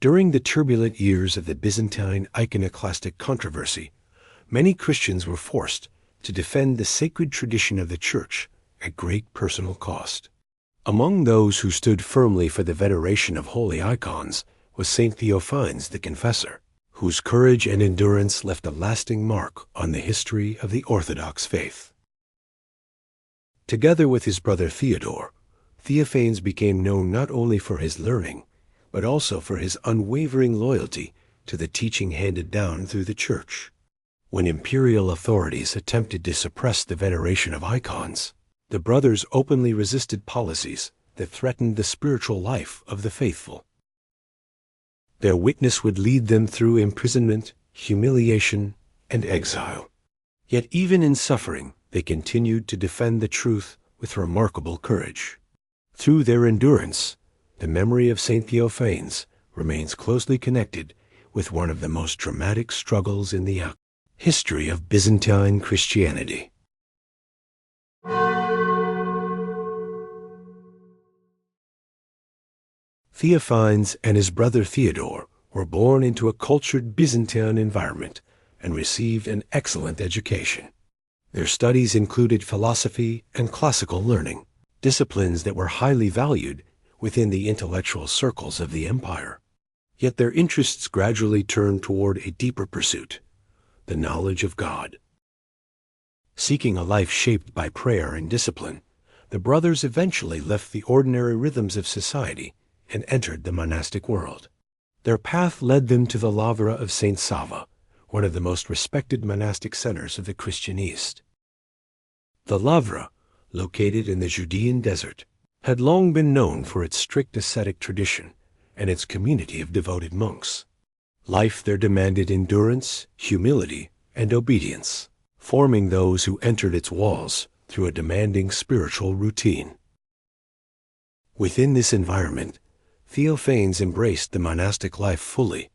During the turbulent years of the Byzantine iconoclastic controversy, many Christians were forced to defend the sacred tradition of the Church at great personal cost. Among those who stood firmly for the veneration of holy icons was Saint Theophanes the Confessor, whose courage and endurance left a lasting mark on the history of the Orthodox faith. Together with his brother Theodore, Theophanes became known not only for his learning, but also for his unwavering loyalty to the teaching handed down through the Church. When imperial authorities attempted to suppress the veneration of icons, the brothers openly resisted policies that threatened the spiritual life of the faithful. Their witness would lead them through imprisonment, humiliation, and exile. Yet even in suffering, they continued to defend the truth with remarkable courage. Through their endurance, the memory of Saint Theophanes remains closely connected with one of the most dramatic struggles in the history of Byzantine Christianity. Theophanes and his brother Theodore were born into a cultured Byzantine environment and received an excellent education. Their studies included philosophy and classical learning, disciplines that were highly valued within the intellectual circles of the empire. Yet their interests gradually turned toward a deeper pursuit, the knowledge of God. Seeking a life shaped by prayer and discipline, the brothers eventually left the ordinary rhythms of society and entered the monastic world. Their path led them to the Lavra of St. Sava, one of the most respected monastic centers of the Christian East. The Lavra, located in the Judean desert, had long been known for its strict ascetic tradition and its community of devoted monks. Life there demanded endurance, humility, and obedience, forming those who entered its walls through a demanding spiritual routine. Within this environment, Theophanes embraced the monastic life fully.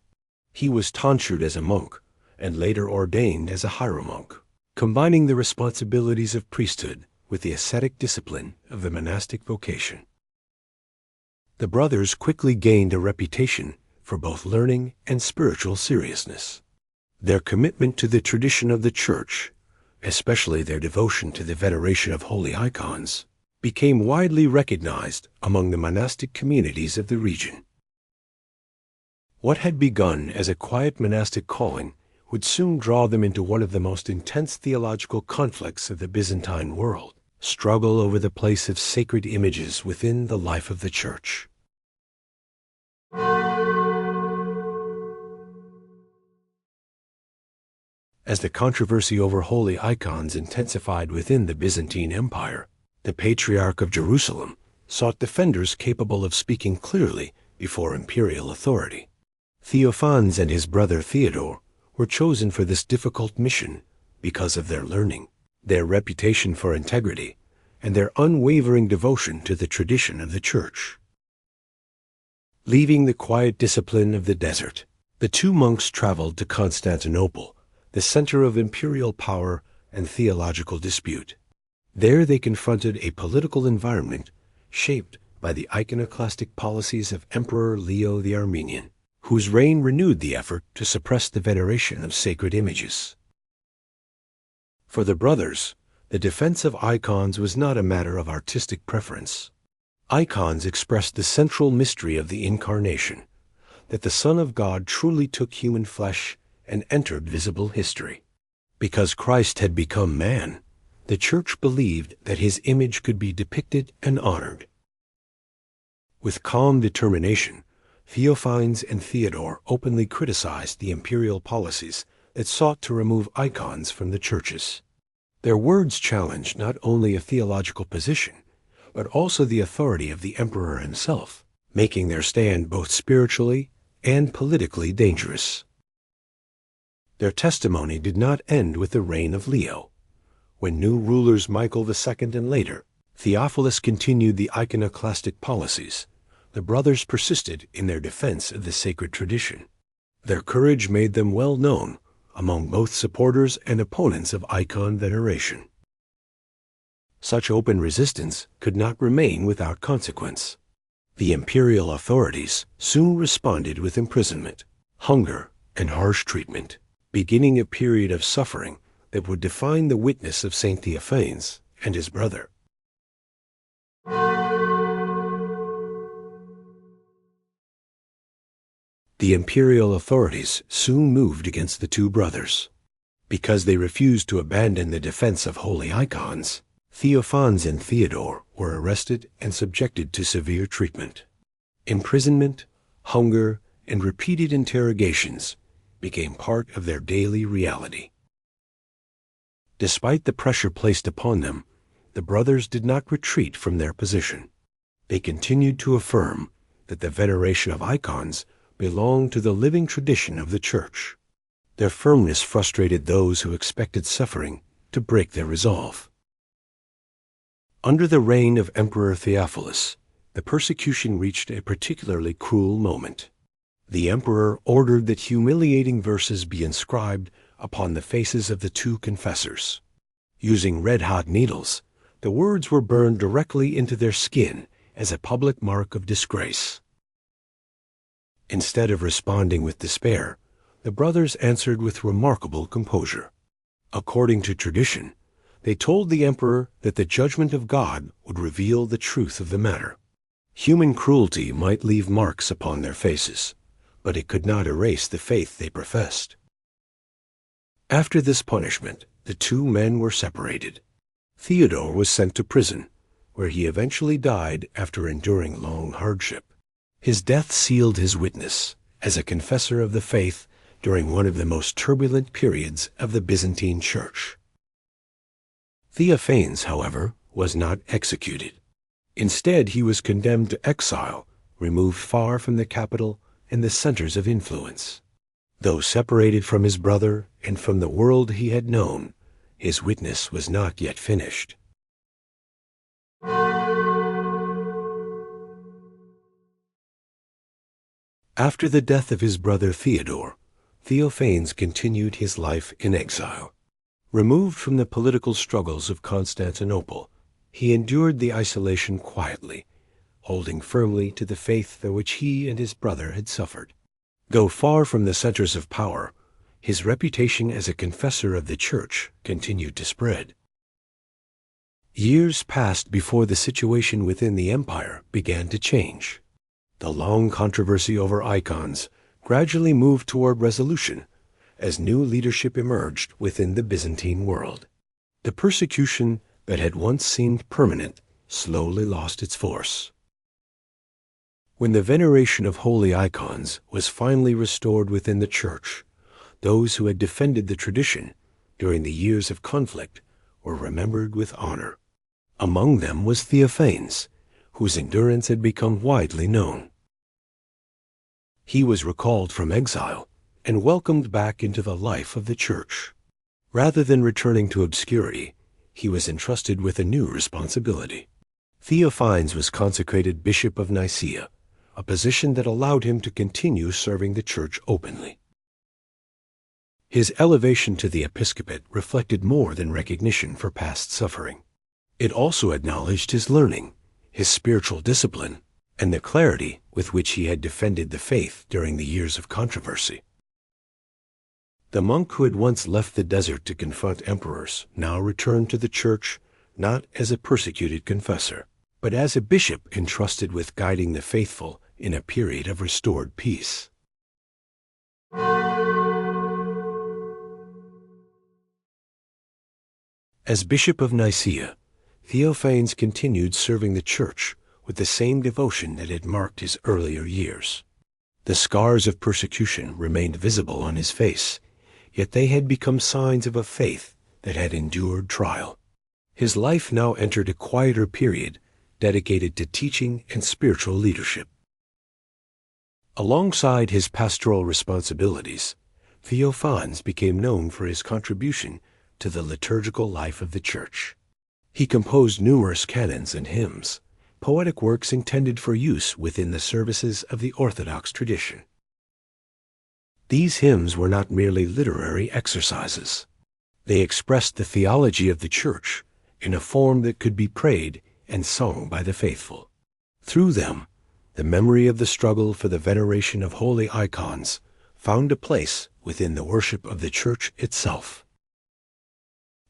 He was tonsured as a monk and later ordained as a hieromonk, combining the responsibilities of priesthood with the ascetic discipline of the monastic vocation. The brothers quickly gained a reputation for both learning and spiritual seriousness. Their commitment to the tradition of the Church, especially their devotion to the veneration of holy icons, became widely recognized among the monastic communities of the region. What had begun as a quiet monastic calling would soon draw them into one of the most intense theological conflicts of the Byzantine world, struggle over the place of sacred images within the life of the Church. As the controversy over holy icons intensified within the Byzantine Empire, the Patriarch of Jerusalem sought defenders capable of speaking clearly before imperial authority. Theophanes and his brother Theodore were chosen for this difficult mission because of their learning, their reputation for integrity, and their unwavering devotion to the tradition of the Church. Leaving the quiet discipline of the desert, the two monks traveled to Constantinople, the center of imperial power and theological dispute. There they confronted a political environment shaped by the iconoclastic policies of Emperor Leo the Armenian, whose reign renewed the effort to suppress the veneration of sacred images. For the brothers, the defense of icons was not a matter of artistic preference. Icons expressed the central mystery of the Incarnation, that the Son of God truly took human flesh and entered visible history. Because Christ had become man, the Church believed that his image could be depicted and honored. With calm determination, Theophanes and Theodore openly criticized the imperial policies that sought to remove icons from the churches. Their words challenged not only a theological position, but also the authority of the emperor himself, making their stand both spiritually and politically dangerous. Their testimony did not end with the reign of Leo. When new rulers Michael II and later, Theophilus continued the iconoclastic policies, the brothers persisted in their defense of the sacred tradition. Their courage made them well known among both supporters and opponents of icon veneration. Such open resistance could not remain without consequence. The imperial authorities soon responded with imprisonment, hunger, and harsh treatment, beginning a period of suffering that would define the witness of Saint Theophanes and his brother. The imperial authorities soon moved against the two brothers. Because they refused to abandon the defense of holy icons, Theophanes and Theodore were arrested and subjected to severe treatment. Imprisonment, hunger, and repeated interrogations became part of their daily reality. Despite the pressure placed upon them, the brothers did not retreat from their position. They continued to affirm that the veneration of icons belonged to the living tradition of the Church. Their firmness frustrated those who expected suffering to break their resolve. Under the reign of Emperor Theophilus, the persecution reached a particularly cruel moment. The emperor ordered that humiliating verses be inscribed upon the faces of the two confessors. Using red-hot needles, the words were burned directly into their skin as a public mark of disgrace. Instead of responding with despair, the brothers answered with remarkable composure. According to tradition, they told the emperor that the judgment of God would reveal the truth of the matter. Human cruelty might leave marks upon their faces, but it could not erase the faith they professed. After this punishment, the two men were separated. Theodore was sent to prison, where he eventually died after enduring long hardship. His death sealed his witness as a confessor of the faith during one of the most turbulent periods of the Byzantine Church. Theophanes, however, was not executed. Instead, he was condemned to exile, removed far from the capital and the centers of influence. Though separated from his brother and from the world he had known, his witness was not yet finished. After the death of his brother Theodore, Theophanes continued his life in exile. Removed from the political struggles of Constantinople, he endured the isolation quietly, holding firmly to the faith for which he and his brother had suffered. Though far from the centers of power, his reputation as a confessor of the Church continued to spread. Years passed before the situation within the empire began to change. The long controversy over icons gradually moved toward resolution as new leadership emerged within the Byzantine world. The persecution that had once seemed permanent slowly lost its force. When the veneration of holy icons was finally restored within the Church, those who had defended the tradition during the years of conflict were remembered with honor. Among them was Theophanes, whose endurance had become widely known. He was recalled from exile and welcomed back into the life of the Church. Rather than returning to obscurity, he was entrusted with a new responsibility. Theophanes was consecrated Bishop of Nicaea, a position that allowed him to continue serving the Church openly. His elevation to the episcopate reflected more than recognition for past suffering. It also acknowledged his learning, his spiritual discipline, and the clarity with which he had defended the faith during the years of controversy. The monk who had once left the desert to confront emperors now returned to the Church not as a persecuted confessor, but as a bishop entrusted with guiding the faithful in a period of restored peace. As Bishop of Nicaea, Theophanes continued serving the Church with the same devotion that had marked his earlier years. The scars of persecution remained visible on his face, yet they had become signs of a faith that had endured trial. His life now entered a quieter period dedicated to teaching and spiritual leadership. Alongside his pastoral responsibilities, Theophanes became known for his contribution to the liturgical life of the Church. He composed numerous canons and hymns, poetic works intended for use within the services of the Orthodox tradition. These hymns were not merely literary exercises. They expressed the theology of the Church in a form that could be prayed and sung by the faithful. Through them, the memory of the struggle for the veneration of holy icons found a place within the worship of the Church itself.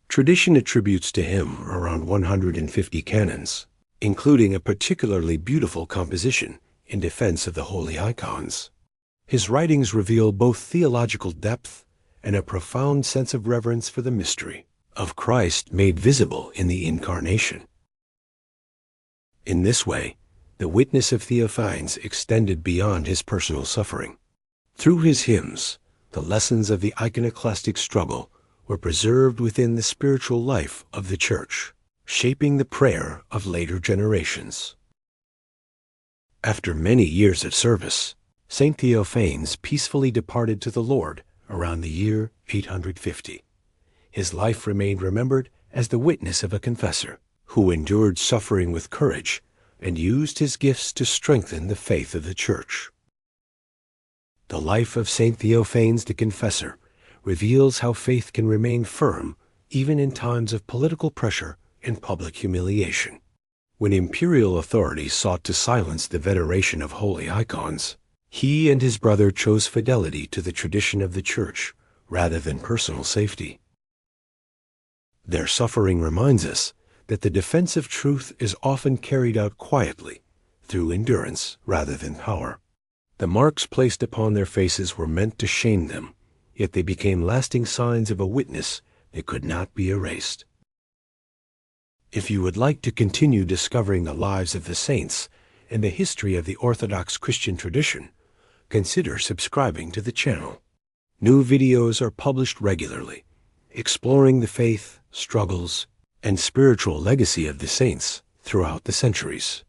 Tradition attributes to him around 150 canons, including a particularly beautiful composition in defense of the holy icons. His writings reveal both theological depth and a profound sense of reverence for the mystery of Christ made visible in the Incarnation. In this way, the witness of Theophanes extended beyond his personal suffering. Through his hymns, the lessons of the iconoclastic struggle were preserved within the spiritual life of the Church, shaping the prayer of later generations. After many years of service, Saint Theophanes peacefully departed to the Lord around the year 850. His life remained remembered as the witness of a confessor who endured suffering with courage and used his gifts to strengthen the faith of the Church. The life of Saint Theophanes the Confessor reveals how faith can remain firm even in times of political pressure and public humiliation. When imperial authorities sought to silence the veneration of holy icons, he and his brother chose fidelity to the tradition of the Church rather than personal safety. Their suffering reminds us that the defense of truth is often carried out quietly, through endurance rather than power. The marks placed upon their faces were meant to shame them, yet they became lasting signs of a witness that could not be erased. If you would like to continue discovering the lives of the saints and the history of the Orthodox Christian tradition, consider subscribing to the channel. New videos are published regularly, exploring the faith, struggles, and spiritual legacy of the saints throughout the centuries.